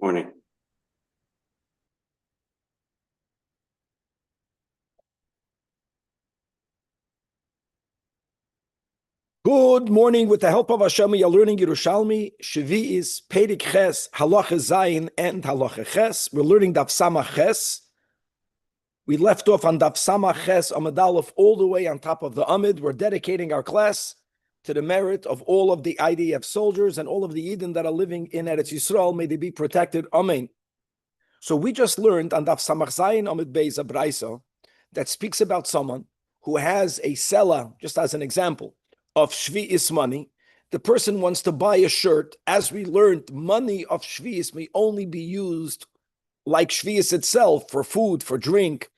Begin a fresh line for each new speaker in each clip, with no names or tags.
Morning.
Good morning. With the help of Hashem, we are learning Yerushalmi, Shvi'is, Perek Ches, Halacha Zayin, and Halacha Ches. We're learning Daf Samach Ches. We left off on Daf Samach Ches, Amud Aleph, all the way on top of the Amid. We're dedicating our class to the merit of all of the IDF soldiers and all of the Eden that are living in Eretz Yisrael. May they be protected. Amen. So we just learned on Daf Samach Zayin, Amud Beis, a Braisa that speaks about someone who has a sela, just as an example, of Shvi'is money. The person wants to buy a shirt. As we learned, money of Shvi'is may only be used like Shvi'is itself for food, for drink.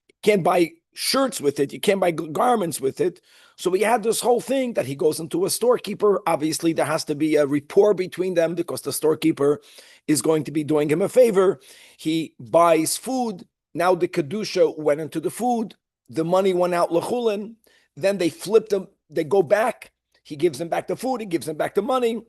You can't buy shirts with it. You can't buy garments with it. So we had this whole thing that he goes into a storekeeper. Obviously, there has to be a rapport between them because the storekeeper is going to be doing him a favor. He buys food. Now the Kedusha went into the food. The money went out l'chulin. Then they flipped them. They go back. He gives them back the food. He gives them back the money.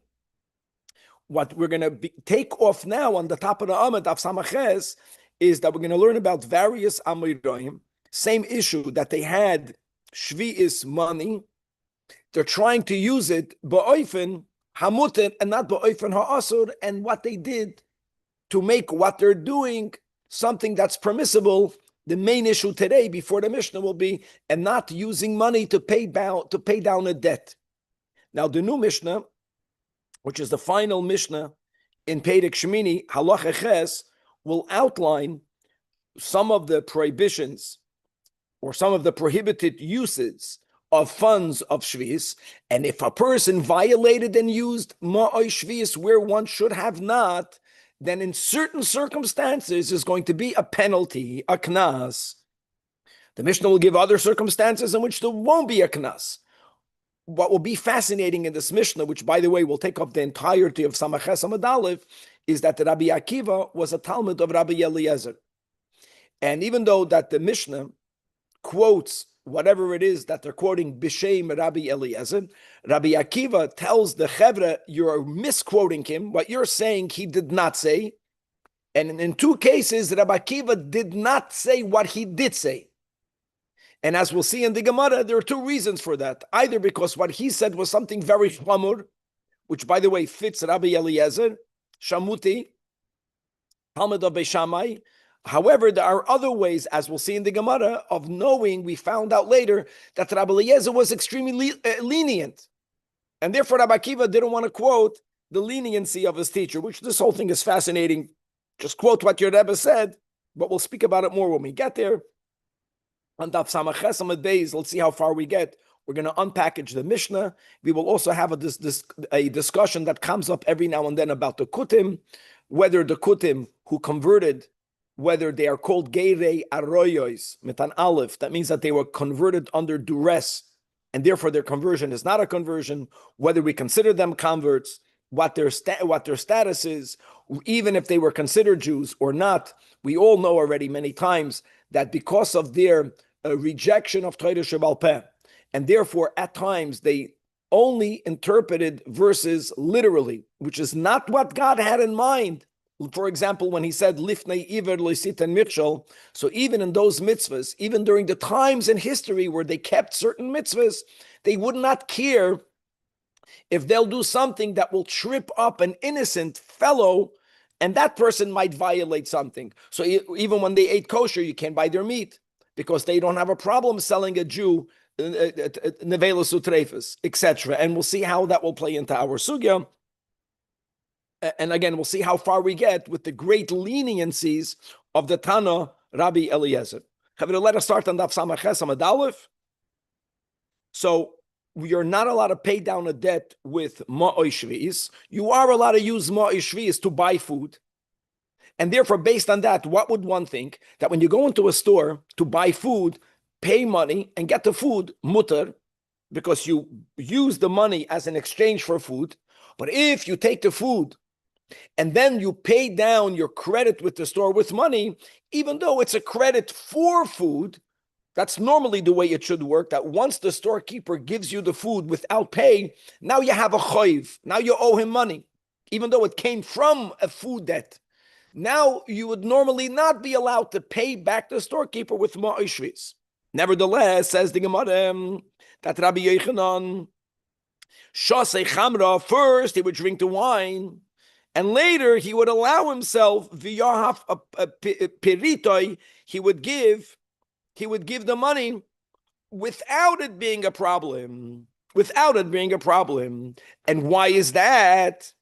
What we're going to take off now on the top of the Amud of Samaches is that we're going to learn about various Amiroim. Same issue that they had Shvi'is money. They're trying to use it ba'oifen hamutin and not ba'oifen ha'asur. And what they did to make what they're doing something that's permissible. The main issue today before the Mishnah will be and not using money to pay down a debt. Now the new Mishnah, which is the final Mishnah in Perek Shmini, Halacha Ches, will outline some of the prohibitions or some of the prohibited uses of funds of Shvi'is. And if a person violated and used Ma'oi Shvi'is where one should have not, then in certain circumstances is going to be a penalty, a knas. The Mishnah will give other circumstances in which there won't be a knas. What will be fascinating in this Mishnah, which by the way will take up the entirety of Samaches Amud Aleph, is that Rabbi Akiva was a Talmud of Rabbi Eliezer. And even though that the Mishnah quotes whatever it is that they're quoting B'Shem Rabbi Eliezer, Rabbi Akiva tells the Chevra, you're misquoting him. What you're saying, he did not say. And in two cases, Rabbi Akiva did not say what he did say. And as we'll see in the Gemara, there are two reasons for that. Either because what he said was something very chamur, which by the way fits Rabbi Eliezer, Shamuti, Talmud of Beishamai. However, there are other ways, as we'll see in the Gemara, of knowing, we found out later, that Rabbi Eliezer was extremely lenient. And therefore, Rabbi Akiva didn't want to quote the leniency of his teacher, which this whole thing is fascinating. Just quote what your Rebbe said, but we'll speak about it more when we get there. On Daf Samaches Amud Beis, let's see how far we get. We're going to unpackage the Mishnah. We will also have a discussion that comes up every now and then about the Kutim, whether the Kutim who converted, whether they are called Geirei Arroyos, Metan Aleph, that means that they were converted under duress, and therefore their conversion is not a conversion, whether we consider them converts, what their status is, even if they were considered Jews or not. We all know already many times that because of their rejection of Torah Shebal Peh, and therefore at times they only interpreted verses literally, which is not what God had in mind. For example, when he said "Lifnei Iver Loisit and Mitchell," so even in those mitzvahs, even during the times in history where they kept certain mitzvahs, they would not care if they'll do something that will trip up an innocent fellow, and that person might violate something. So even when they ate kosher, you can't buy their meat because they don't have a problem selling a Jew nevelos utrefus, etc. And we'll see how that will play into our sugya. And again, we'll see how far we get with the great leniencies of the Tana Rabbi Eliezer. Let us start on Daf Samaches Amud Aleph. So we are not allowed to pay down a debt with Ma'oi Shvi'is. You are allowed to use Ma'oi Shvi'is to buy food. And therefore, based on that, what would one think? That when you go into a store to buy food, pay money and get the food, mutter, because you use the money as an exchange for food. But if you take the food and then you pay down your credit with the store with money, even though it's a credit for food, that's normally the way it should work, that once the storekeeper gives you the food without pay, now you have a choiv. Now you owe him money. even though it came from a food debt. Now you would normally not be allowed to pay back the storekeeper with ma'ishvis. Nevertheless, says the Gemara, that Rabbi Yochanan, Shasei Chamra, first he would drink the wine, and later he would allow himself v'yahaf peritoi. He would give the money without it being a problem. Without it being a problem. And why is that?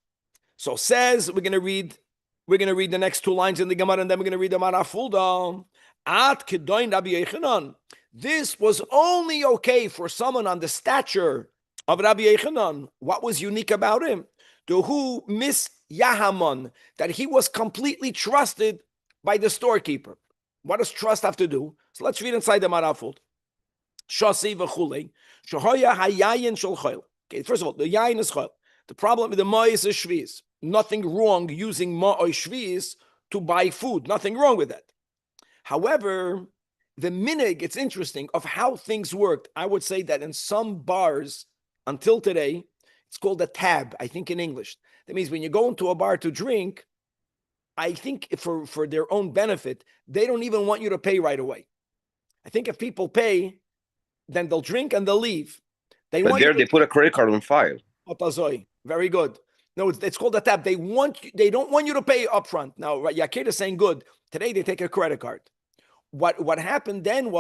So says we're going to read the next two lines in the Gemara, and then we're going to read the Marafulda. At kedoin Rabbi Yochanan. This was only okay for someone on the stature of Rabbi Yochanan. What was unique about him? The who mis Yahamon, that he was completely trusted by the storekeeper. What does trust have to do? So let's read inside the Marafulda. Shasi v'chulei shahoya hayayin shel chayil. Okay, first of all, the yayin is chayil. The problem with the ma'is is shviz. Nothing wrong using ma'oy shviz to buy food. Nothing wrong with that. However, the minig, it's interesting, of how things worked. I would say that in some bars, until today, it's called a tab, I think in English. That means when you go into a bar to drink, I think for their own benefit, they don't even want you to pay right away. I think if people pay, then they'll drink and they'll leave.
They put a credit card on file.
Very good. No, it's called a tab. They don't want you to pay upfront. Now, Yakir is saying good. Today they take a credit card. What happened then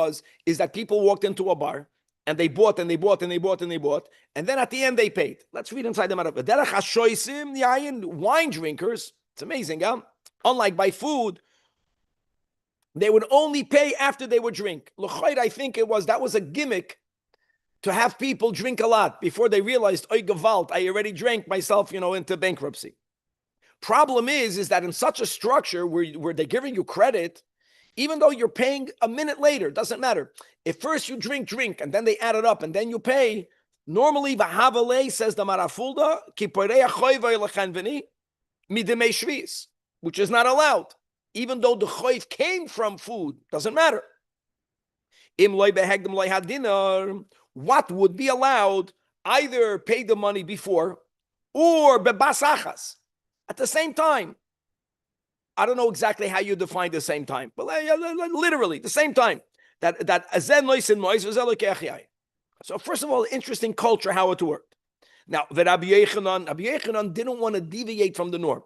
is that people walked into a bar and they bought and they bought and they bought and they bought, and then at the end they paid. Let's read inside the Maraf. Wine drinkers, it's amazing, huh? Unlike by food, they would only pay after they would drink. I think that was a gimmick to have people drink a lot before they realized, oy gewalt, I already drank myself, into bankruptcy. Problem is that in such a structure where they're giving you credit, even though you're paying a minute later, doesn't matter. If first you drink, and then they add it up, and then you pay, normally, v'havalei, says the Marafulda, which is not allowed. Even though the choiv came from food, doesn't matter. What would be allowed? Either pay the money before or bebasachas at the same time. I don't know exactly how you define the same time, but literally the same time. So first of all, interesting culture, how it worked. Now, Rabbi Yochanan didn't want to deviate from the norm.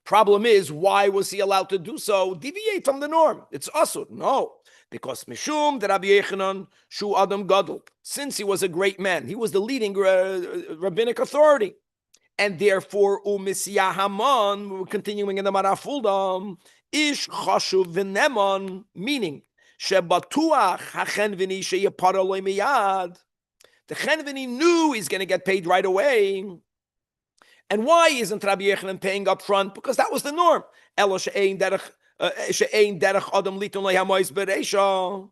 Problem is, why was he allowed to do so? Deviate from the norm. It's asur. No, because Mishum, the Rabbi Yochanan, Shu Adam Gadol, since he was a great man, he was the leading rabbinic authority. And therefore, Umisya Haman, we're continuing in the Marafulda, Ish Chashuv V'Nemon, meaning, Shebatuach HaChenvini Sheyeparaloi Miyad. The Chenvini knew he's going to get paid right away. And why isn't Rabbi Yochanan paying up front? Because that was the norm. Elo she'ein derech adam liton lehamois bereisha.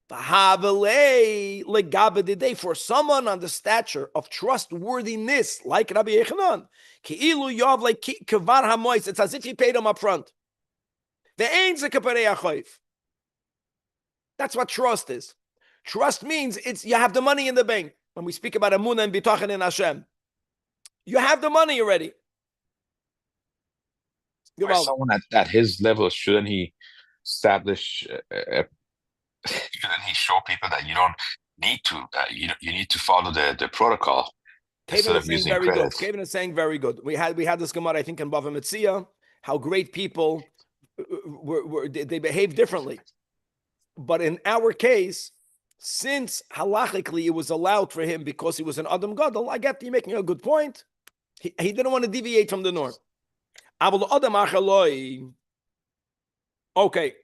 V'havelei legabe didei, for someone on the stature of trustworthiness, like Rabbi Yochanan, ki'ilu yav like kvar hamois. It's as if he paid him up front. Ve'ein ze kaparei achoif. That's what trust is. Trust means you have the money in the bank. When we speak about emunah and bitachon in Hashem, you have the money already.
For someone at his level, shouldn't he establish? Shouldn't he show people that you don't need to? You need to follow the protocol instead of using credits.
Kevin is saying very good. We had this Gemara, I think, in Bava Metzia, how great people they behave differently. But in our case, since halachically it was allowed for him because he was an Adam Gadol, I get you making a good point. He didn't want to deviate from the norm. Okay.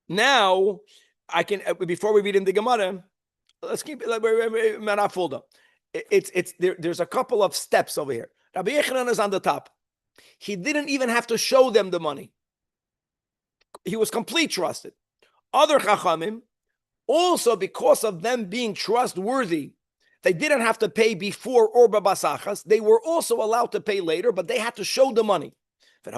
Now, I can, before we read in the Gemara, let's keep it. There's a couple of steps over here. Rabbi Yochanan is on the top. He didn't even have to show them the money. He was complete trusted. Other Chachamim, also because of them being trustworthy, they didn't have to pay before or babasachas. They were also allowed to pay later, but they had to show the money. When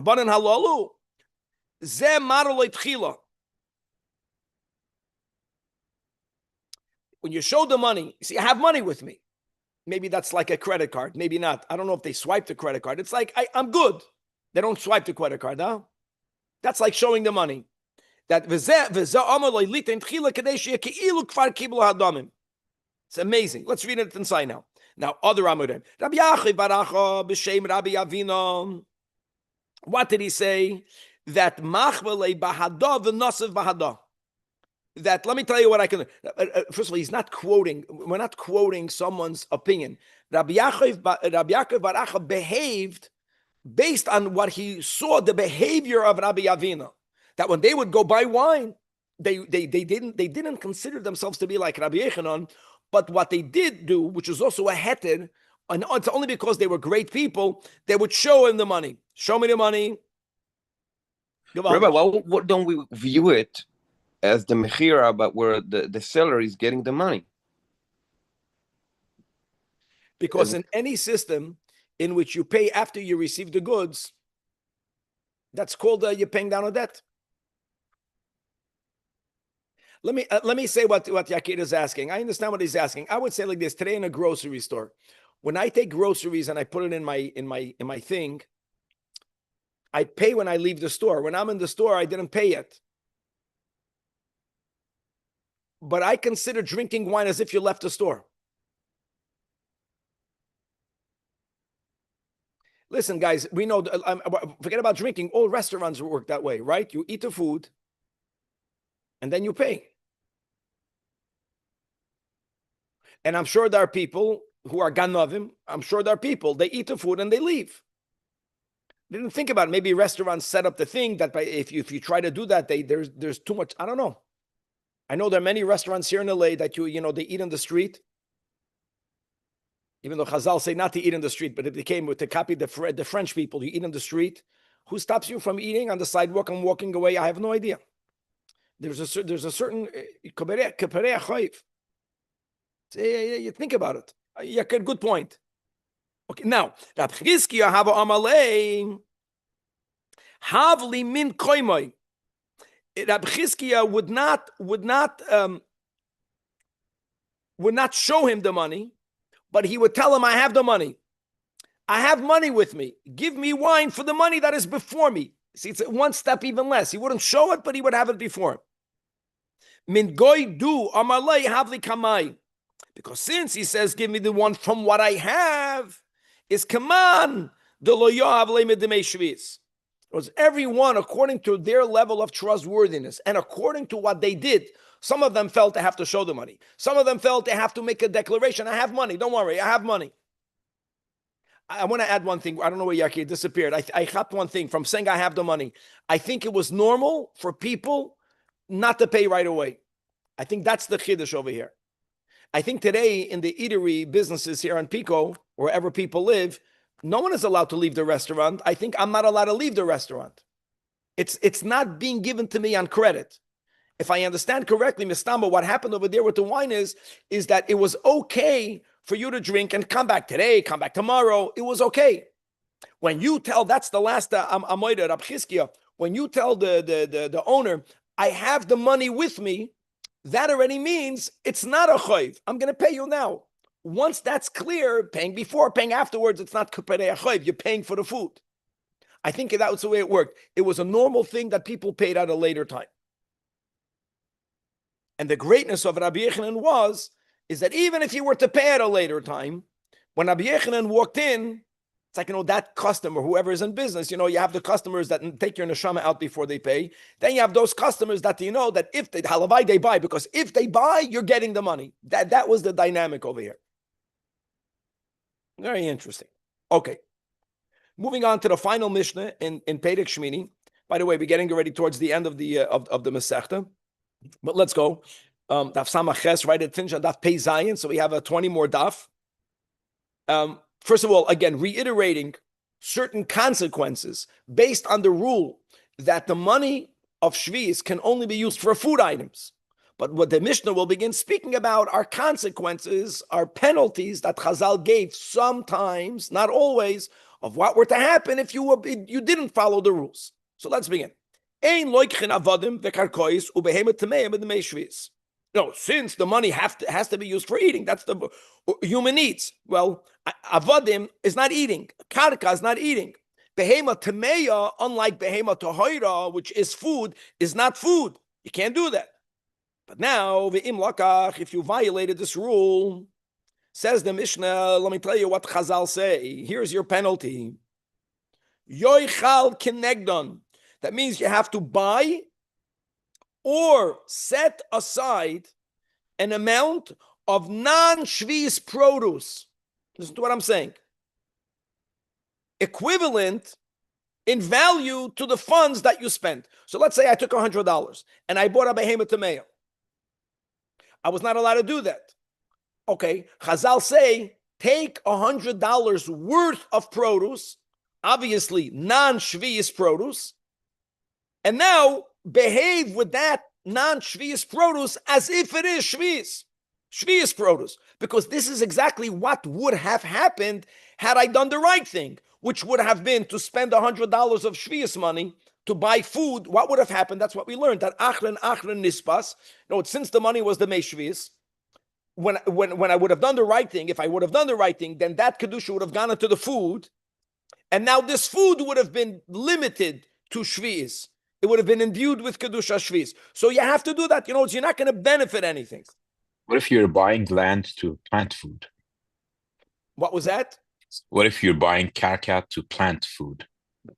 you show the money, you see, I have money with me. Maybe that's like a credit card. Maybe not. I don't know if they swipe the credit card. It's like, I'm good. They don't swipe the credit card, huh? That's like showing the money. That it's amazing. Let's read it inside now. Now, other Amurim. Rabbi Yachiv Baracha b'shem Rabbi Avino. What did he say? That machvele bahada v'nosev bahada. That, let me tell you what I can. First of all, he's not quoting. We're not quoting someone's opinion. Rabbi Yachiv Baracha behaved based on what he saw the behavior of Rabbi Avino. That when they would go buy wine, they didn't consider themselves to be like Rabbi Yechanan, but what they did do, which is also a heter, and it's only because they were great people, they would show him the money. Show me the money.
Rabbi, what don't we view it as the mechira, but where the seller is getting the money?
Because in any system in which you pay after you receive the goods, that's called you're paying down a debt. Let me say what Yakir is asking. I understand what he's asking. I would say like this: today in a grocery store, when I take groceries and I put it in my thing, I pay when I leave the store. When I'm in the store, I didn't pay yet. But I consider drinking wine as if you left the store. Listen, guys, we know, forget about drinking. All restaurants work that way, right? You eat the food and then you pay. And I'm sure there are people who are ganovim. I'm sure there are people, they eat the food and they leave. They didn't think about it. Maybe restaurants set up the thing that if you try to do that, there's too much. I don't know. I know there are many restaurants here in LA that they eat in the street. Even though Chazal say not to eat in the street, but it became to copy the French people. You eat in the street. Who stops you from eating on the sidewalk and walking away? I have no idea. There's a certain you think about it. Yeah, good point. Okay, now Rab Chizkiya hava amalei havli min koimoi. Rab Chizkiya would not show him the money, but he would tell him, I have the money. I have money with me. Give me wine for the money that is before me. See, it's one step even less. He wouldn't show it, but he would have it before him. Min goy du amalei havli kamai. Because since he says, give me the one from what I have, is kaman de lo yoav lemedemei shvis. Because everyone, according to their level of trustworthiness and according to what they did, some of them felt they have to show the money. Some of them felt they have to make a declaration. I have money. Don't worry. I have money. I want to add one thing. I don't know where Yakir disappeared. I got one thing from saying I have the money. I think it was normal for people not to pay right away. I think that's the chiddush over here. I think today in the eatery businesses here on Pico, wherever people live, no one is allowed to leave the restaurant. I think I'm not allowed to leave the restaurant. It's not being given to me on credit. If I understand correctly, Mistamba, what happened over there with the wine is that it was okay for you to drink and come back today, come back tomorrow. It was okay. When you tell, that's the last Amoida, Rab Chizkiya, when you tell the owner, I have the money with me, that already means it's not a chayv. I'm going to pay you now. Once that's clear, paying before, paying afterwards, it's not kuperei chayv. You're paying for the food. I think that was the way it worked. It was a normal thing that people paid at a later time. And the greatness of Rabbi Yechanan is that even if you were to pay at a later time, when Rabbi Yechanan walked in, it's like, that customer, whoever is in business, you have the customers that take your neshama out before they pay. Then you have those customers that that if they halavai, they buy, because if they buy, you're getting the money. That was the dynamic over here. Very interesting. Okay. Moving on to the final Mishnah in Perek Shmini. By the way, we're getting already towards the end of the Masechta. But let's go. Daf Samach Ches, right at finish on Daf Pei Zayin. So we have 20 more Daf. First of all, again, reiterating certain consequences based on the rule that the money of Shvis can only be used for food items. But what the Mishnah will begin speaking about are consequences, are penalties that Chazal gave sometimes, not always, of what were to happen if you didn't follow the rules. So let's begin. No, since the money has to be used for eating, that's the human needs. Well, avodim is not eating. Karka is not eating. Behema temeya, unlike behema tohoira, which is food, is not food. You can't do that. But now, ve'im lakach, if you violated this rule, says the Mishnah, let me tell you what Chazal say. Here's your penalty. Yoichal kenegdon. That means you have to buy or set aside an amount of non-shvius produce. Listen to what I'm saying. Equivalent in value to the funds that you spent. So let's say I took $100 and I bought a behemoth tomato. I was not allowed to do that. Okay, Chazal say, take $100 worth of produce, obviously non-shvius produce, and now behave with that non-shvius produce as if it is shvius produce, because this is exactly what would have happened had I done the right thing, which would have been to spend $100 of shvius money to buy food. What would have happened? That's what we learned, that achren nispas. No, since the money was the mei shvius, when I would have done the right thing, if I would have done the right thing, then that kedusha would have gone into the food, and now this food would have been limited to shvius. It would have been imbued with kedusha shvius. So you have to do that. You're not going to benefit anything.
What if you're buying land to plant food?
What was that?
What if you're buying karka to plant food?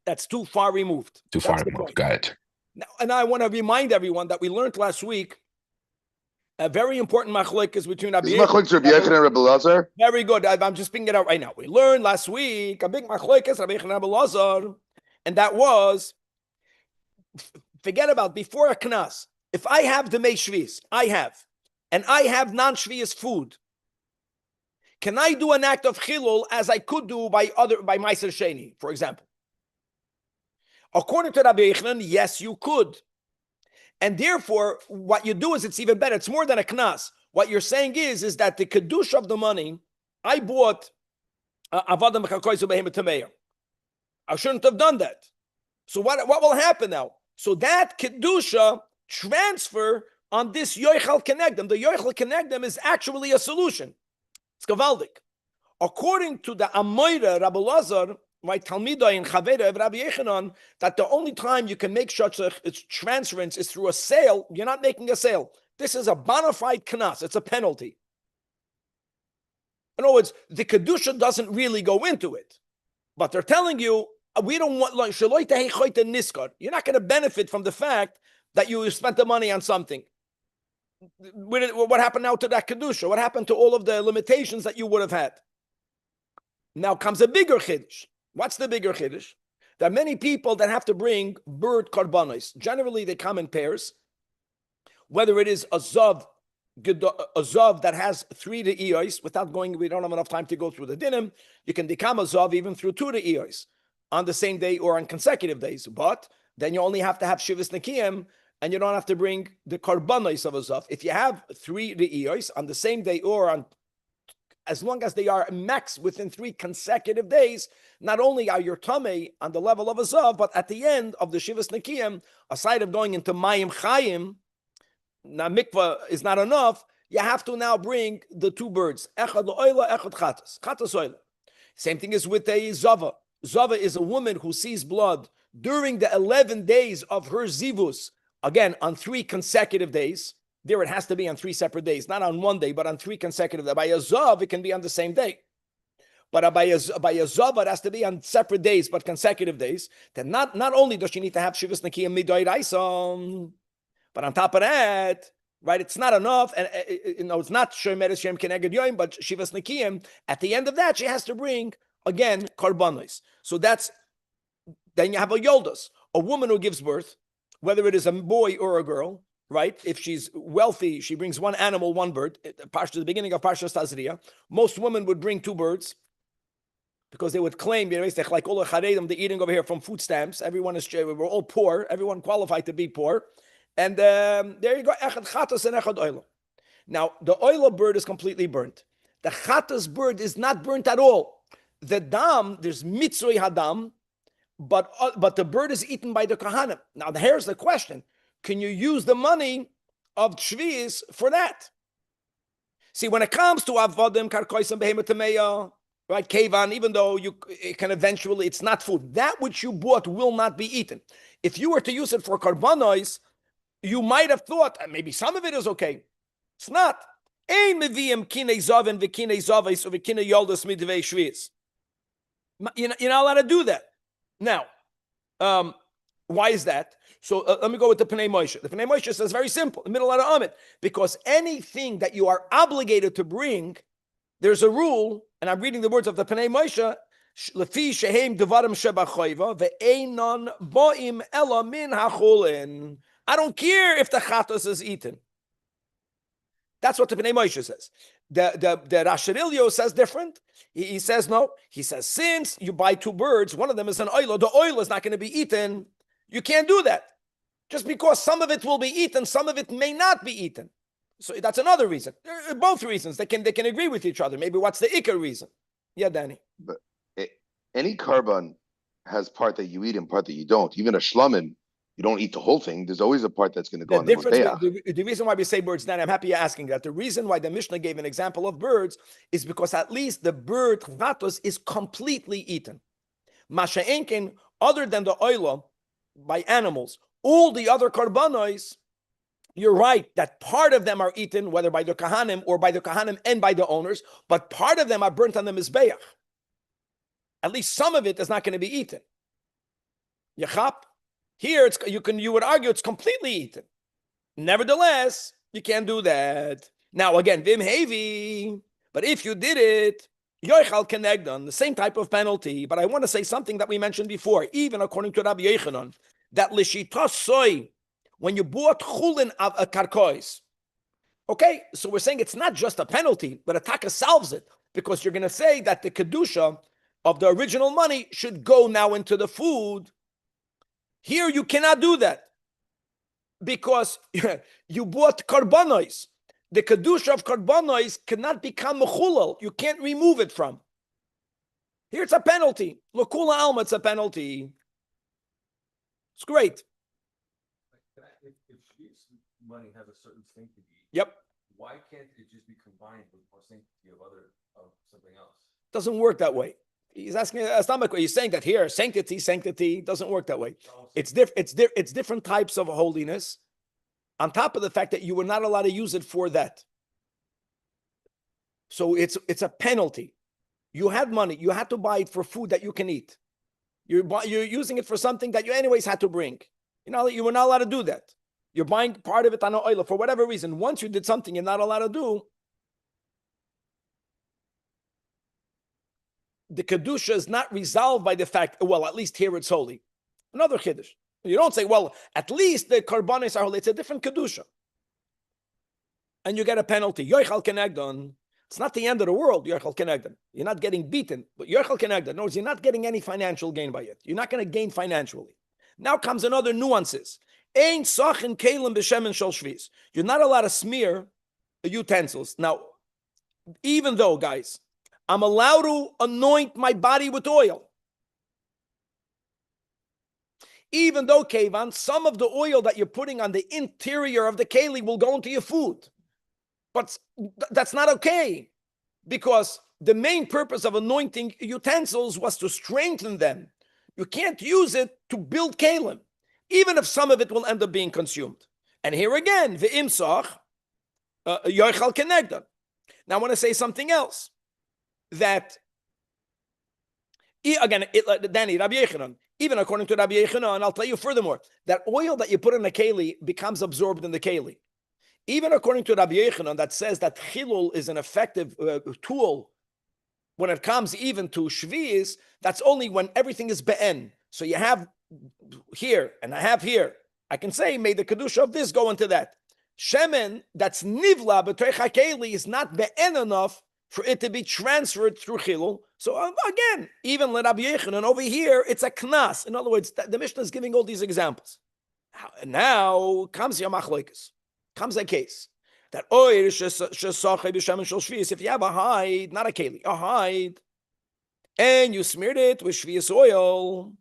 That's too far removed.
Too far removed. Got it.
Now, and I want to remind everyone that we learned last week a very important machlokes between Rabbi.
Is machlokes Rabbi Yechon and Rabbi Lazar?
Very good. I'm just picking it out right now. We learned last week a big machlokes Rabbi Yechon and Rabbi Lazar, and that was, forget about before a knas. If I have the mei shvius, and I have non-shvius food, can I do an act of chilul as I could do by Meiser Sheni, for example? According to Rabbi Yechon, yes, you could. And therefore, what you do is it's even better. It's more than a knas. What you're saying is that the kedusha of the money, I bought avada mechakoizu behemoth tameya. I shouldn't have done that. So what will happen now? So that kedusha transfer on this yoichal kenegdem. The yoichal kenegdem is actually a solution. It's gavaldik. According to the Amoira Rabbi Lazar, right, Talmida in Chaveda of Rabbi Yechanan, that the only time you can make such a transference is through a sale. You're not making a sale. This is a bona fide knas. It's a penalty. In other words, the kedusha doesn't really go into it, but they're telling you we don't want. You're not going to benefit from the fact that you spent the money on something. What happened now to that kedusha? What happened to all of the limitations that you would have had? Now comes a bigger chiddush. What's the bigger chiddush? There are many people that have to bring bird karbanos. Generally, they come in pairs. Whether it is a zav that has 3 re'iyos, without going, we don't have enough time to go through the dinim. You can become a zav even through 2 re'iyos on the same day or on consecutive days. But then you only have to have shivas nekiyim, and you don't have to bring the karbanos of a zav. If you have 3 re'iyos on the same day or on, as long as they are max within 3 consecutive days, not only are your tamei on the level of a zav, but at the end of the shivas nekiyim, aside of going into mayim chayim, now mikvah is not enough. You have to now bring the 2 birds. Echad lo'oila, echad chatas. Chatas oila. Same thing is with a zava. Zava is a woman who sees blood during the 11 days of her zivus. Again, on 3 consecutive days. There it has to be on 3 separate days, not on one day, but on 3 consecutive days. By a zav, it can be on the same day. But by a zav, it has to be on separate days, but consecutive days. Then not only does she need to have shivas nekiyim midoy raisam, but on top of that, right, it's not enough, and it's not shomer shem keneged yoim, but shivas nekiyim. At the end of that, she has to bring again karbanos. So then you have a yoldas, a woman who gives birth, whether it is a boy or a girl. Right? If she's wealthy, she brings 1 animal, 1 bird. The beginning of Parshas Tazria. Most women would bring 2 birds because they would claim, like all the charedim, the eating over here from food stamps. Everyone is, we're all poor. Everyone qualified to be poor. And there you go, echad chatas and echad oila. Now, the oila bird is completely burnt. The chatas bird is not burnt at all. The dam, there's mitzvah hadam, but the bird is eaten by the kahanim. Now, here's the question. Can you use the money of Shvi'is for that. See, when it comes to avodim, karkoisim, behemoth, right, kevan, even though it can eventually, it's not food. That which you bought will not be eaten. If you were to use it for karbanos, you might have thought maybe some of it is okay. It's not. You're not allowed to do that. Now, why is that? So let me go with the Pnei Moshe. The Pnei Moshe says very simple, in the middle of the Amit, because anything that you are obligated to bring, there's a rule, and I'm reading the words of the Pnei Moshe, Lefi shehem devarim shebachoiva ve'einon bo'im ela min hachulin. I don't care if the chatos is eaten. That's what the Pnei Moshe says. The Rashirilio says different. He says no. He says since you buy two birds, one of them is an oil. The oil is not going to be eaten. You can't do that. Just because some of it will be eaten, some of it may not be eaten. So that's another reason. Both reasons. They can agree with each other. Maybe what's the ikar reason? Yeah, Danny.
But any carbon has part that you eat and part that you don't. Even a shlamim, you don't eat the whole thing. There's always a part that's going to go on the mizbeach.
The reason why we say birds, Danny, I'm happy you're asking that. The reason why the Mishnah gave an example of birds is because at least the bird chatos is completely eaten. Masha enkin, other than the oila by animals, all the other karbanos, you're right that part of them are eaten, whether by the kahanim or by the kahanim and by the owners, but part of them are burnt on the mizbeach. At least some of it is not going to be eaten. Yachap. Here, you would argue it's completely eaten. Nevertheless, you can't do that. Now again, vim hevi. But if you did it, yoichal kenegdon, the same type of penalty. But I want to say something that we mentioned before, even according to Rabbi Yochanan, that lishitos soy, when you bought chulin of a karkois. Okay, so we're saying it's not just a penalty, but Ataka solves it, because you're going to say that the kedusha of the original money should go now into the food. Here you cannot do that, because you bought karbanos. The kedusha of karbanos cannot become mechulal. You can't remove it from. Here it's a penalty. L'kula alma, it's a penalty. It's great.
If money has a certain sanctity,
yep.
Why can't it just be combined with more sanctity of something else?
Doesn't work that way. He's asking a stomach. He's saying that here sanctity doesn't work that way. It's different types of holiness. On top of the fact that you were not allowed to use it for that. So it's a penalty. You had money. You had to buy it for food that you can eat. You're using it for something that you anyways had to bring. You were not allowed to do that. You're buying part of it on an oil for whatever reason. Once you did something you're not allowed to do, the kedusha is not resolved by the fact, well, at least here it's holy. Another chiddush. You don't say, well, at least the karbanis are holy. It's a different kedusha. And you get a penalty. Yoichal kenegdon. It's not the end of the world, yoichal kenegdon. You're not getting beaten, but yoichal kenegdon. In other words, you're not getting any financial gain by it. You're not going to gain financially. Now comes another nuances. Ein sachin kelim b'shemen shel shvis. You're not allowed to smear utensils. Now, even though, guys, I'm allowed to anoint my body with oil. Even though, Kevan, some of the oil that you're putting on the interior of the keli will go into your food. But that's not okay, because the main purpose of anointing utensils was to strengthen them. You can't use it to build kelim, even if some of it will end up being consumed. And here again, v'imsach yoichal kenegdon. Now I want to say something else. That, again, Danny, Rabbi Yochanan, even according to Rabbi Yochanan, and I'll tell you furthermore, that oil that you put in the keli becomes absorbed in the keli. Even according to Rabbi Yochanan, that says that chilul is an effective tool when it comes even to shvi'is, that's only when everything is be'en. So you have here, and I have here. I can say, may the kedusha of this go into that. Shemen, that's nivla, b'toich ha'keli, is not be'en enough for it to be transferred through chilul. So again, even let Rabbi Yochanan over here, it's a knas. In other words, the Mishnah is giving all these examples. Now comes your machlokas. Comes a case that if you have a hide, not a keli, a hide, and you smeared it with shvius oil.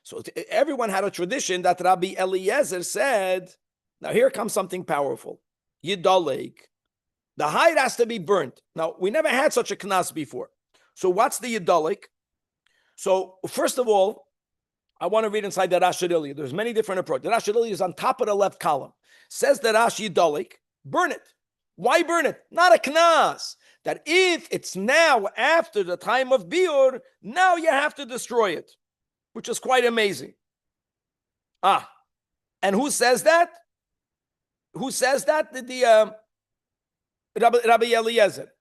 So everyone had a tradition that Rabbi Eliezer said Now here comes something powerful. Yidalek. The hide has to be burnt. Now, we never had such a knas before. So what's the yidalek? So first of all, I want to read inside the Rashi. There's many different approaches. The Rashi is on top of the left column. Says the Rashi yidalek, burn it. Why burn it? Not a knas. That if it's now after the time of biur, now you have to destroy it, which is quite amazing. And who says that? Who says that? The Rabbi Eliezer.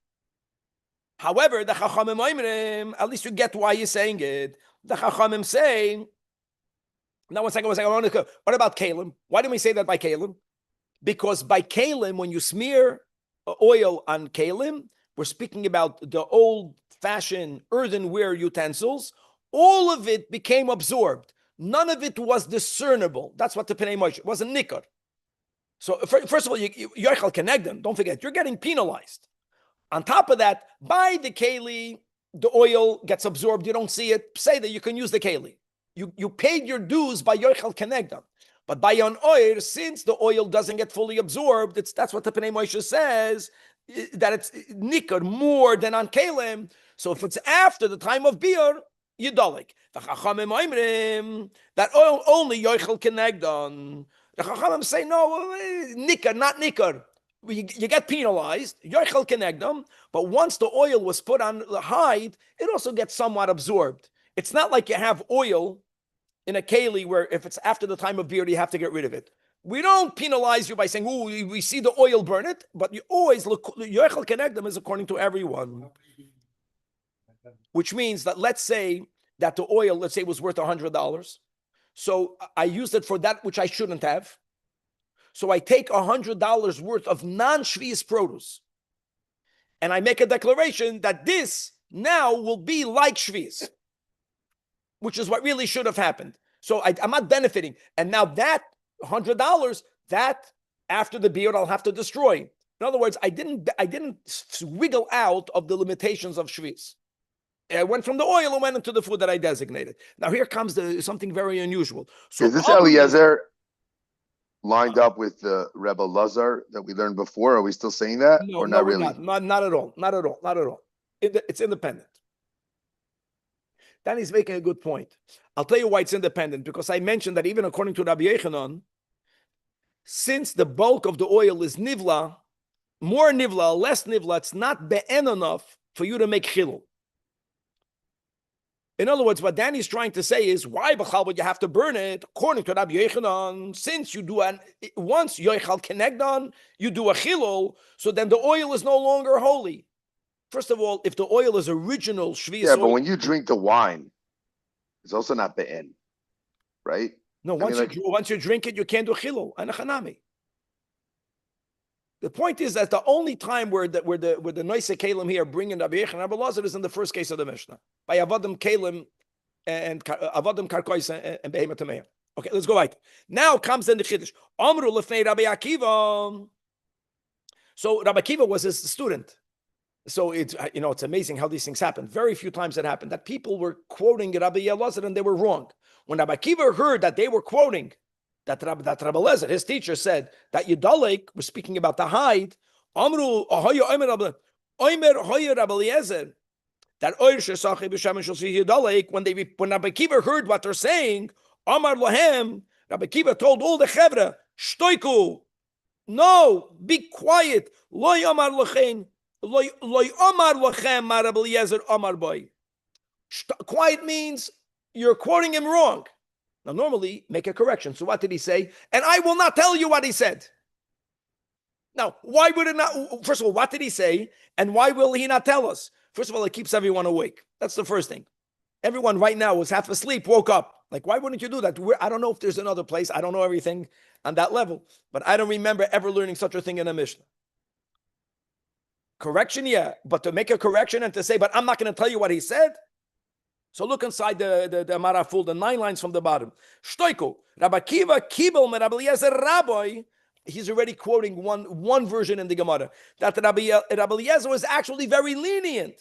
However, the Chachamim Oimrim, at least you get why he's saying it. The Chachamim say, now one second, what about Kalim? Why do we say that by Kalim? Because by Kalim, when you smear oil on Kalim, we're speaking about the old-fashioned earthenware utensils, all of it became absorbed. None of it was discernible. That's what the Pnei Moshe, it wasn't nikar. So first of all, Yochel Kenegdon, don't forget, you're getting penalized. On top of that, by the keli, the oil gets absorbed. You don't see it. Say that you can use the keli. You paid your dues by Yochel Kenegdon. But by an oil, since the oil doesn't get fully absorbed, that's what the Pnei Moshe says, that it's nikar more than on kelim. So if it's after the time of biur, yidalik. The Chachamim Oimrim, that oil only Yochel Kenegdon. The Chachamim say, no, nikar, not nikar. You get penalized, Yochel Kenegdon, but once the oil was put on the hide, it also gets somewhat absorbed. It's not like you have oil in a keli where if it's after the time of biur, you have to get rid of it. We don't penalize you by saying, oh, we see the oil burn it, but you always look, Yochel Kenegdon is according to everyone. Which means that let's say that the oil, let's say, was worth $100. So I used it for that which I shouldn't have. So I take $100 worth of non-shvius produce, and I make a declaration that this now will be like shvius, which is what really should have happened. So I'm not benefiting. And now that $100, that after the biur, I'll have to destroy. In other words, I didn't wiggle out of the limitations of shvius. I went from the oil and went into the food that I designated. Now here comes something very unusual. So
is this Eliezer lined up with the Rebbe Lazar that we learned before? Are we still saying that?
No,
or not really?
Not at all. Not at all. Not at all. It's independent. Danny's making a good point. I'll tell you why it's independent, because I mentioned that even according to Rabbi Yechanan, since the bulk of the oil is nivla, more nivla, less nivla, it's not be'en enough for you to make chilul. In other words, what Danny's trying to say is, why b'chal would you have to burn it? According to Rabbi Yechanan, since you do once yochal kenegdan, you do a chilul, so then the oil is no longer holy. First of all, if the oil is original shvius oil,
but when you drink the wine, it's also not be'en, right?
No, once you drink it, you can't do chilul and a chanami. The point is that the only time where the noise kalim here bringing Rabbi Yechon and Rabbi Lazar is in the first case of the Mishnah by avodim kalim and avodim karkois and behemoth tameya. Okay, let's go right. Now comes in the chiddush. Amru lefnei Rabbi Akiva. So Rabbi Akiva was his student. So it's amazing how these things happen. Very few times it happened that people were quoting Rabbi Elazar and they were wrong. When Rabbi Akiva heard that they were quoting that Rabbi Elazar, his teacher, said that Yidalek was speaking about the hide. Amru ahoya oimer hoya Rabbi Eliezer that oir shesachi b'shamin shel Yidalek. When Rabbi Akiva heard what they're saying, Amar Lahem, Rabbi Akiva told all the chevra, shtoiku, no, be quiet. Lo yamar lachen, lo yamar lachem ma Rabbi Eliezer amar boy. Quiet means you're quoting him wrong. Now, normally, make a correction. So what did he say? And I will not tell you what he said. Now, why would it not? First of all, what did he say? And why will he not tell us? First of all, it keeps everyone awake. That's the first thing. Everyone right now was half asleep, woke up. Like, why wouldn't you do that? I don't know if there's another place. I don't know everything on that level. But I don't remember ever learning such a thing in a Mishnah. Correction, yeah. But to make a correction and to say, but I'm not going to tell you what he said. So look inside the Maraful, the 9 lines from the bottom. Shtoiko, Rabbi Kiva Kibel me Rabbi Eliezer Rabbi. He's already quoting one version in the Gemara that Rabbi Eliezer was actually very lenient.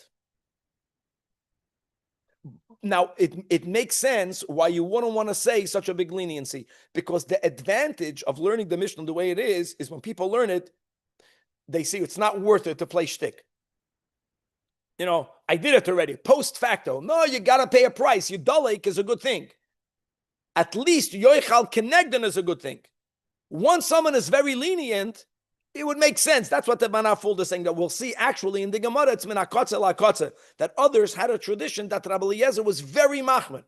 Now, it makes sense why you wouldn't want to say such a big leniency, because the advantage of learning the Mishnah the way it is when people learn it, they see it's not worth it to play shtick. I did it already. Post facto. No, you got to pay a price. Your dalek is a good thing. At least yoichal kenegden is a good thing. Once someone is very lenient, it would make sense. That's what the Manafuld is saying, that we'll see actually in the Gemara, it's min hakotze lakotze, that others had a tradition that Rabbi Eliezer was very machman.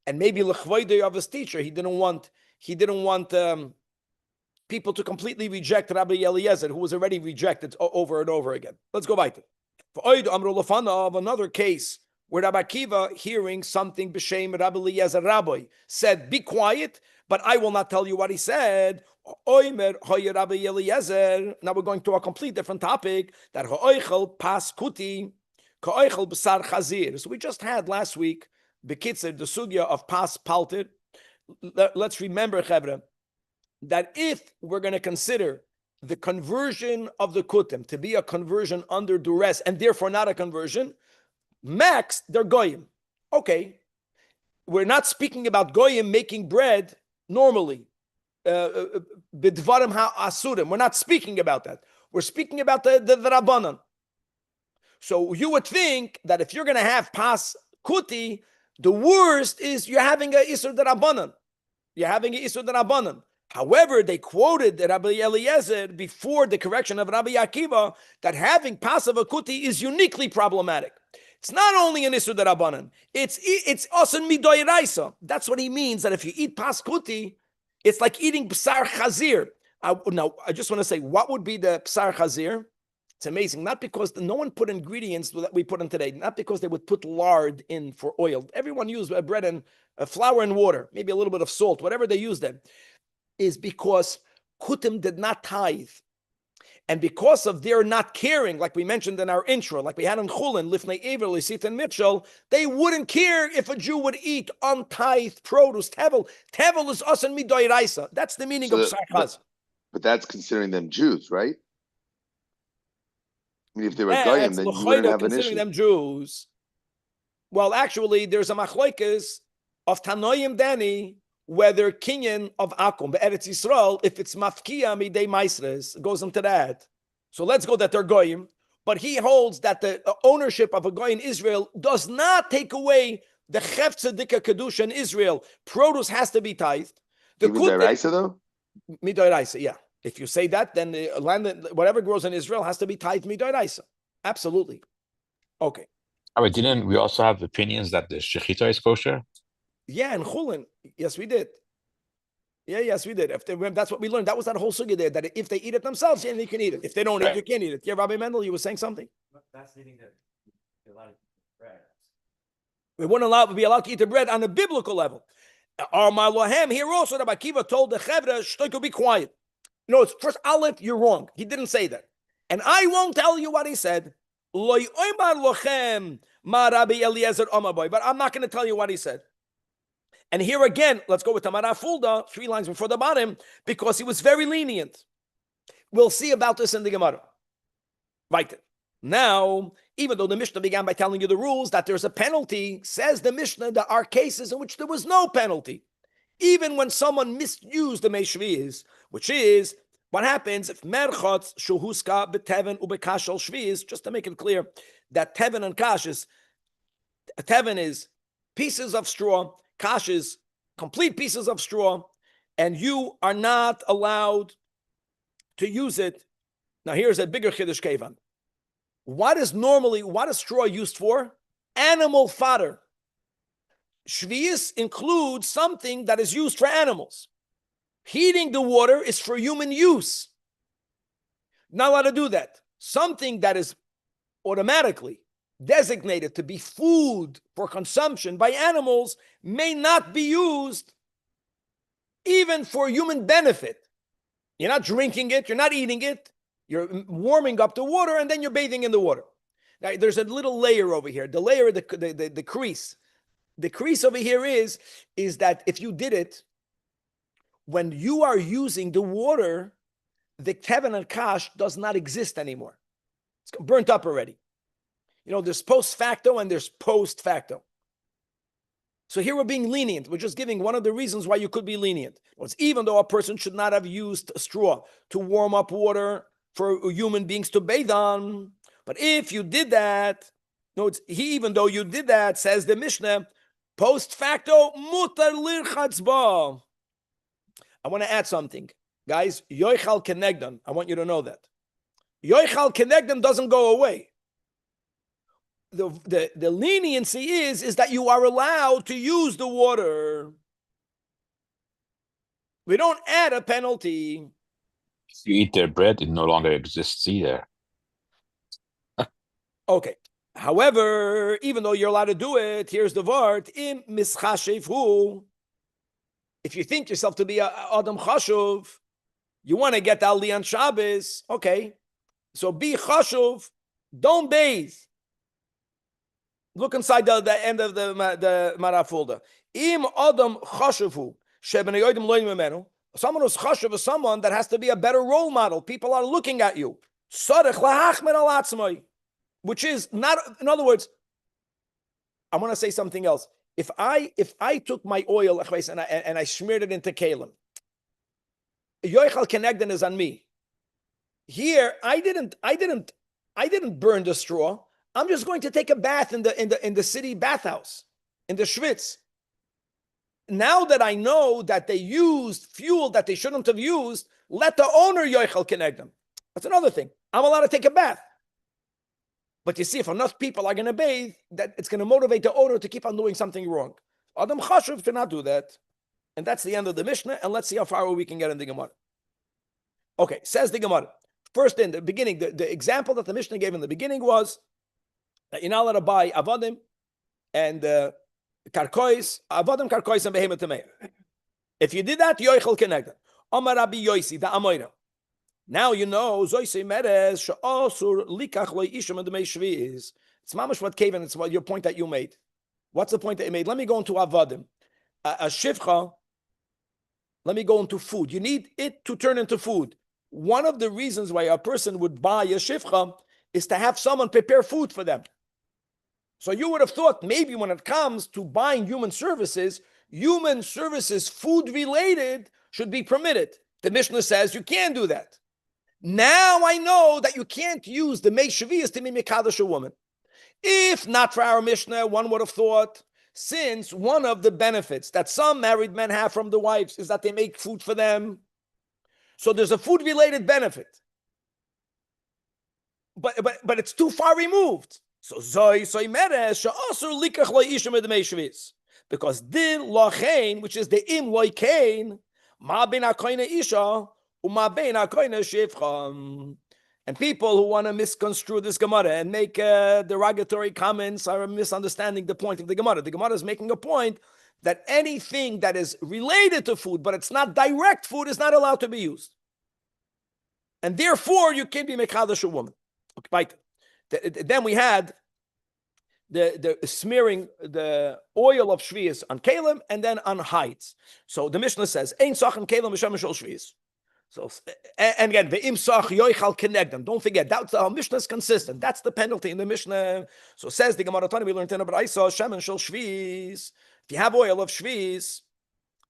And maybe l'chvoidei of his teacher, he didn't want people to completely reject Rabbi Eliezer, who was already rejected over and over again. Let's go weiter. Of another case where Rabbi Akiva, hearing something b'shem Rabbi Eliezer Rabbi, said, "Be quiet, but I will not tell you what he said." Now we're going to a complete different topic. That ha'oichel pas kuti ka'oichel b'sar chazir. So we just had last week b'kitzer the sugya of pas palter. Let's remember, Chevra, that if we're going to consider the conversion of the kutim to be a conversion under duress and therefore not a conversion, max, they're goyim. Okay, we're not speaking about goyim making bread normally. Bidvarim ha'asurim. We're not speaking about that. We're speaking about the Rabbanan. So you would think that if you're going to have pas kuti, the worst is you're having a isur d'Rabbanan. You're having a isur d'Rabbanan. However, they quoted Rabbi Eliezer before the correction of Rabbi Akiva that having pas of a kuti is uniquely problematic. It's not only an isur d'Rabbanan. It's asan midoiraisa. That's what he means, that if you eat pas kuti, it's like eating b'sar chazir. Now, I just want to say, what would be the b'sar chazir? It's amazing. Not because no one put ingredients that we put in today. Not because they would put lard in for oil. Everyone used bread and flour and water, maybe a little bit of salt, whatever they used then. Is because kutim did not tithe. And because of their not caring, like we mentioned in our intro, like we had in Chulin, Lifnei Ever, Lisit and Mitchell, they wouldn't care if a Jew would eat untithed produce. Tevel is asan midoiraisa. That's the meaning of sarchaz.
But that's considering them Jews, right? I mean, if they were goyim, then you wouldn't have an issue.
Considering them Jews. Well, actually, there's a machlokes of Tanoim Dani, whether kinyan of Akum, Be'eretz Yisrael, if it's mafkia midei maisres, goes into that. So let's go that they're goyim, but he holds that the ownership of a goy in Israel does not take away the chefza dika kedusha in Israel. Produce has to be tithed. The
midoraisa though?
Midoraisa, yeah. If you say that, then the land, whatever grows in Israel has to be tithed midoraisa. Absolutely. Okay.
All right, didn't we also have opinions that the shechita is kosher?
Yeah, and chulin. Yes, we did. Yeah, yes, we did. That's what we learned. That was that whole sugya there, that if they eat it themselves, yeah, they can eat it. If they don't eat it, you can't eat it. Yeah, Rabbi Mendel, you were saying something?
Fascinating that a lot of bread.
We wouldn't be allowed to eat the bread on a biblical level. Here also, Rabbi Akiva told the Chevra, Shtoiko, be quiet. No, it's first Aleph, you're wrong. He didn't say that. And I won't tell you what he said. But I'm not going to tell you what he said. And here again, let's go with Tamara Fulda, 3 lines before the bottom, because he was very lenient. We'll see about this in the Gemara. Right. Now, even though the Mishnah began by telling you the rules, that there's a penalty, says the Mishnah, there are cases in which there was no penalty. Even when someone misused the Meishviz, which is what happens if Merchotz, Shuhuska, Beteven, Ubekashal Shviz, just to make it clear, that Teven and Kash is, Teven is pieces of straw, Kash is complete pieces of straw, and you are not allowed to use it. Now here's a bigger Chiddush Kevan. What is straw used for? Animal fodder. Shvius includes something that is used for animals. Heating the water is for human use. Not allowed to do that. Something that is automatically designated to be food for consumption by animals may not be used even for human benefit. You're not drinking it, you're not eating it, you're warming up the water, and then you're bathing in the water. Now, there's a little layer over here, the layer, the crease. The crease over here is that if you did it, when you are using the water, the Teven and Kash does not exist anymore. It's burnt up already. There's post facto and there's post facto. So here we're being lenient. We're just giving one of the reasons why you could be lenient. It's even though a person should not have used a straw to warm up water for human beings to bathe on. But if you did that, even though you did that, says the Mishnah, post facto, mutar lirchatzba. I want to add something. Guys, yoichal kenegdan. I want you to know that. Yoichal kenegdan doesn't go away. The leniency is that you are allowed to use the water. We don't add a penalty.
If you eat their bread, it no longer exists either.
Okay. However, even though you're allowed to do it, here's the word, im mischashevu. If you think yourself to be a adam chashuv, you want to get al on Shabbos, okay. So be chashuv, don't bathe. Look inside the end of the marafulda. Im adam chashuvu, shebnei yodim lo yimenu. Someone who's chashuv is someone that has to be a better role model. People are looking at you. Sarech lahachmer al atzmai. Which is not, in other words, I want to say something else. If I took my oil and I smeared it into kalim, yoichal kenegdan is on me. Here, I didn't burn the straw. I'm just going to take a bath in the city bathhouse, in the schwitz. Now that I know that they used fuel that they shouldn't have used, let the owner yoichal kenegdan. That's another thing. I'm allowed to take a bath. But you see, if enough people are going to bathe, that it's going to motivate the owner to keep on doing something wrong. Adam chashuv to not do that. And that's the end of the Mishnah. And let's see how far we can get in the Gemara. Okay, says the Gemara. First, in the beginning, the example that the Mishnah gave in the beginning was that you're not allowed to buy avadim and karkois, avadim, karkois, and behemoth tamei. If you did that, yoichel kenegda. Amar Rabbi Yosi, the Amoira. Now you know, Zoyse Meres, Sha'asur Likach Lo Isham and the Meishvi is. It's mamash what Kevin, it's what your point that you made. What's the point that you made? Let me go into Avadim. A Shivcha, let me go into food. You need it to turn into food. One of the reasons why a person would buy a Shivcha is to have someone prepare food for them. So you would have thought maybe when it comes to buying human services, food related, should be permitted. The Mishnah says you can't do that. Now I know that you can't use the Mei Shavias to be Mekadosh a woman. If not for our Mishnah, one would have thought, since one of the benefits that some married men have from the wives is that they make food for them, so there's a food-related benefit. But it's too far removed. So Zoy Meres Sha'asur Likach Lo Isham the Mei Shavias. Because Dil Lachain, which is the Im Loikain, Ma Ben HaKoine Isha, and people who want to misconstrue this Gemara and make derogatory comments are misunderstanding the point of the Gemara. The Gemara is making a point that anything that is related to food, but it's not direct food, is not allowed to be used. And therefore, you can't be Mekadosh a woman. Okay, right. Then we had the smearing the oil of Shvius on Kalim and then on hides. So the Mishnah says, Ein Sachem Kalim Mishem Mishol Shvius. So, and again, the imsach yoichal kenegdan. Don't forget, that's our Mishnah is consistent. That's the penalty in the Mishnah. So says the Gemara Tani, we learned in I saw shemen shel shviz. If you have oil of shviz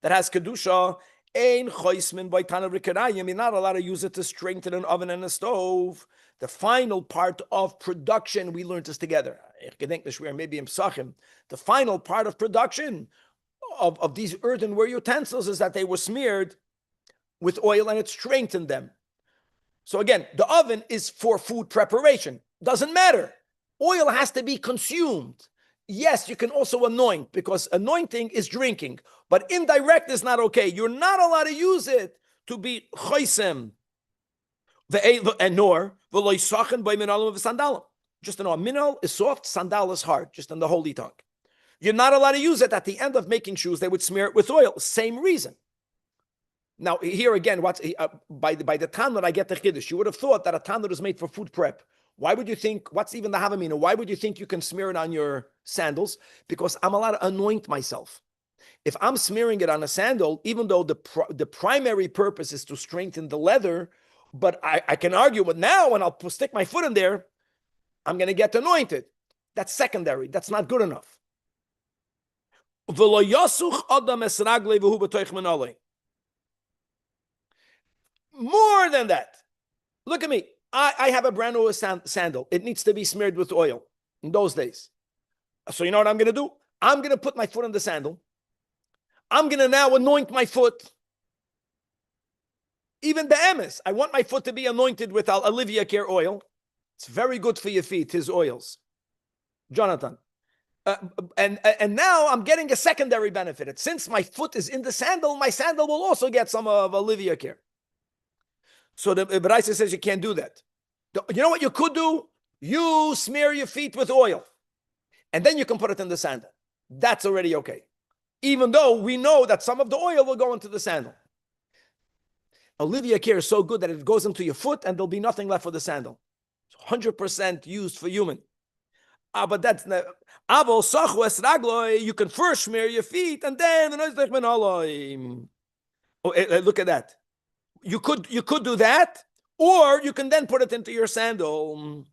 that has kedusha, ein choismin by tanav rikarayim. You're not allowed to use it to strengthen an oven and a stove. The final part of production, we learned this together. Maybe imsachim. The final part of production of these earthenware utensils is that they were smeared with oil and it strengthened them. So again, the oven is for food preparation. Doesn't matter. Oil has to be consumed. Yes, you can also anoint because anointing is drinking, but indirect is not okay. You're not allowed to use it to be choisem. And nor just to know, mineral is soft, sandal is hard, just in the holy tongue. You're not allowed to use it. At the end of making shoes, they would smear it with oil. Same reason. Now, here again, by the Talmud, I get the Chiddush. You would have thought that a Talmud is made for food prep. Why would you think, what's even the Havamina? Why would you think you can smear it on your sandals? Because I'm allowed to anoint myself. If I'm smearing it on a sandal, even though the primary purpose is to strengthen the leather, but I can argue, but now when I'll stick my foot in there, I'm going to get anointed. That's secondary. That's not good enough. More than that. Look at me. I have a brand new sandal. It needs to be smeared with oil in those days. So you know what I'm going to do? I'm going to put my foot in the sandal. I'm going to now anoint my foot. Even the emes, I want my foot to be anointed with Olivia Care oil. It's very good for your feet, his oils. Jonathan. And now I'm getting a secondary benefit. Since my foot is in the sandal, my sandal will also get some of Olivia Care. So the Baraisa says you can't do that. You know what you could do? You smear your feet with oil. And then you can put it in the sandal. That's already okay. Even though we know that some of the oil will go into the sandal. Olivia Care is so good that it goes into your foot and there'll be nothing left for the sandal. It's 100% used for human. But that's not. You can first smear your feet and then look at that. You could do that, or you can then put it into your sandal.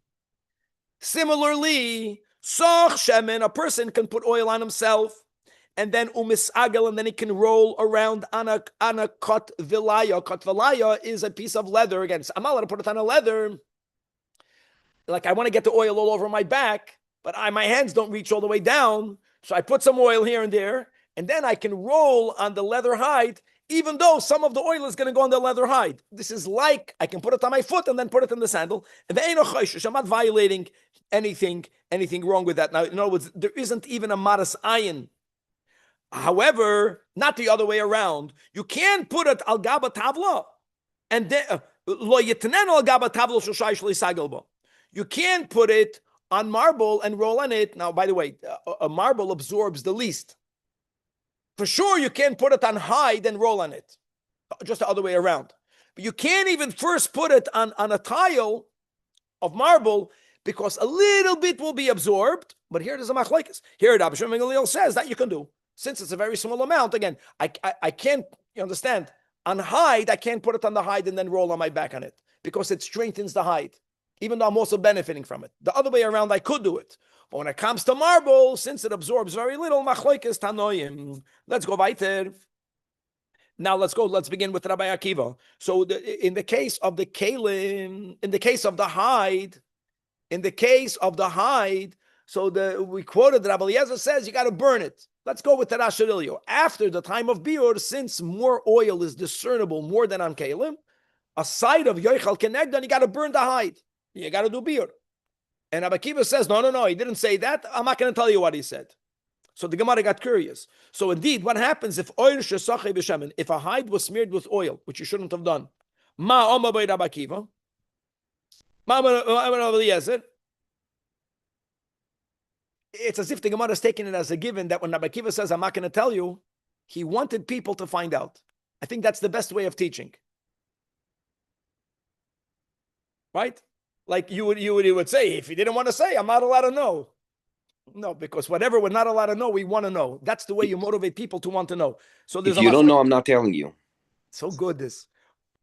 Similarly, a person can put oil on himself, and then umisagel, and then he can roll around on a kot vilaya. Kot vilaya is a piece of leather. Again, I'm not allowed to put it on a leather. Like I want to get the oil all over my back, but my hands don't reach all the way down. So I put some oil here and there, and then I can roll on the leather hide, even though some of the oil is going to go on the leather hide. This is like I can put it on my foot and then put it in the sandal. And I'm not violating anything wrong with that. Now, in other words, there isn't even a maras ayin. However, not the other way around. You can put it al gaba tavla, and then lo yitnen al gaba tavla shoshay shli sagelbo. You can put it on marble and roll on it. Now, by the way, a marble absorbs the least. For sure, you can put it on hide and roll on it. Just the other way around. But you can't even first put it on a tile of marble because a little bit will be absorbed. But here there's a machlokes. Here, Rabbi Shimon Gamliel says that you can do. Since it's a very small amount, again, I can't, you understand, on hide, I can't put it on the hide and then roll on my back on it because it strengthens the hide, even though I'm also benefiting from it. The other way around, I could do it. But when it comes to marble, since it absorbs very little, machlokes tanoim. Let's go weiter. Now let's begin with Rabbi Akiva. So in the case of the kalim, in the case of the hide, so we quoted Rabbi Eliezer says you got to burn it. Let's go with the Rashirilio. After the time of Biur, since more oil is discernible more than on kalim, a side of Yoichal Kenegdan, you got to burn the hide. You got to do Biur. And Rabbi Akiva says, no, he didn't say that. I'm not going to tell you what he said. So the Gemara got curious. So indeed, what happens if if a hide was smeared with oil, which you shouldn't have done? Ma Oma by Rabbi Akiva. Ma Rabbi Eliezer. It's as if the Gemara is taking it as a given that when Rabbi Akiva says, I'm not going to tell you, he wanted people to find out. I think that's the best way of teaching. Right? Like you would say, if you didn't want to say, I'm not allowed to know. No, because whatever we're not allowed to know, we want to know. That's the way you motivate people to want to know. So there's
if you don't know, I'm not telling you.
So good this.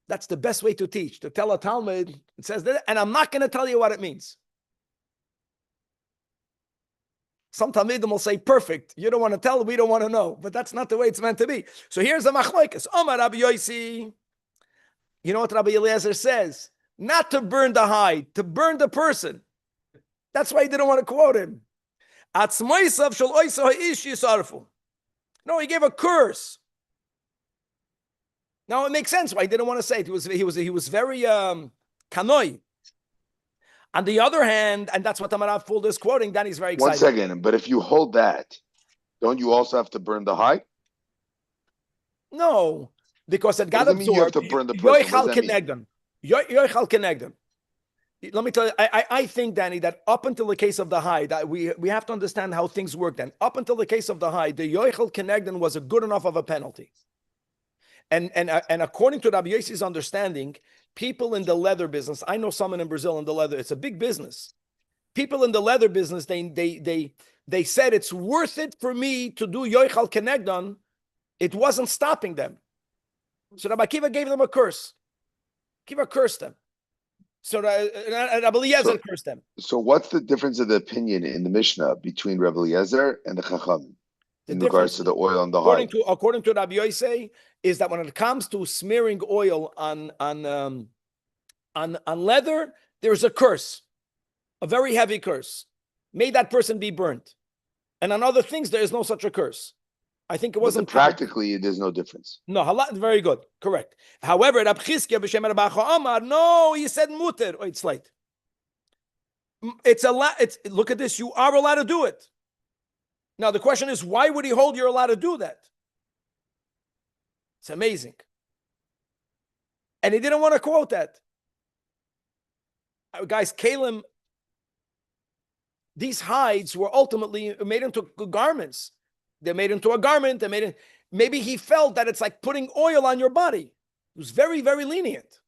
That's the best way to teach. To tell a Talmud, it says that, and I'm not going to tell you what it means. Some Talmidim will say, perfect. You don't want to tell, we don't want to know. But that's not the way it's meant to be. So here's the machlokes. Omar Rabbi Yosi. You know what Rabbi Eliezer says? Not to burn the hide, to burn the person. That's why he didn't want to quote him. No, he gave a curse. Now it makes sense why he didn't want to say it. He was very kanoi. On the other hand, and that's what Amarav Fuld is quoting, then he's very excited.
1 second, but if you hold that, don't you also have to burn the hide?
No, because it got absorbed.
You have to burn the person.
Yoichal Kenegdan. Let me tell you, I think, Danny, that up until the case of the hide, we have to understand how things work then. Up until the case of the hide, the Yoichal Kenegdan was a good enough of a penalty. And according to Rabbi Yossi's understanding, people in the leather business, I know someone in Brazil in the leather, it's a big business. People in the leather business, they said it's worth it for me to do Yoichal Kenegdan. It wasn't stopping them. So Rabbi Akiva gave them a curse. Akiva cursed them. So Rabbi Eliezer cursed them.
So what's the difference of the opinion in the Mishnah between Rabbi Eliezer and the Chacham in regards to the oil on the hide?
According to Rabbi Yosei, is that when it comes to smearing oil on leather, there's a curse, a very heavy curse. May that person be burnt. And on other things, there is no such a curse. I think it wasn't
practically. There's no difference.
No, very good, correct. However, Rab Chizkiya b'shem Rabbi Amar, no, he said muter. Oh, it's late. It's a lot. Look at this. You are allowed to do it. Now the question is, why would he hold you're allowed to do that? It's amazing. And he didn't want to quote that. Guys, Kalim, these hides were ultimately made into garments. They're made into a garment. Maybe he felt that it's like putting oil on your body. He was very, very lenient.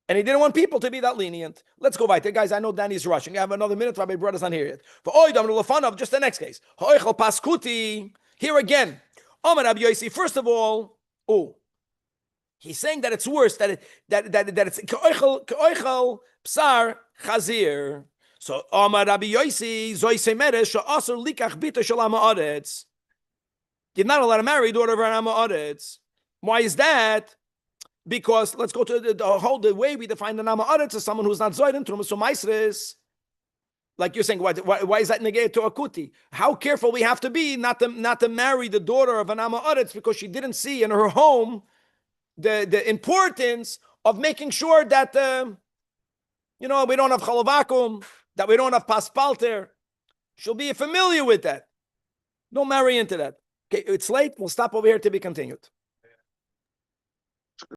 And he didn't want people to be that lenient. Let's go right there. Guys, I know Danny's rushing. I have another minute. Rabbi brought us on here yet. Just the next case. Here again. First of all, he's saying that it's worse, that it's k'oichel psar chazir. So Amar Rabbi Yossi zoyse meresh she'asur likach bita shel am haaretz. You're not allowed to marry daughter of an am haaretz. Why is that? Because let's go to the way we define the am haaretz as someone who's not zoyden trumas u'maisres. Like you're saying, why is that negated to akuti? How careful we have to be not to marry the daughter of an am haaretz because she didn't see in her home the importance of making sure that we don't have chalavakum, that we don't have paspalter. She'll be familiar with that. Don't marry into that. Okay, it's late. We'll stop over here to be continued.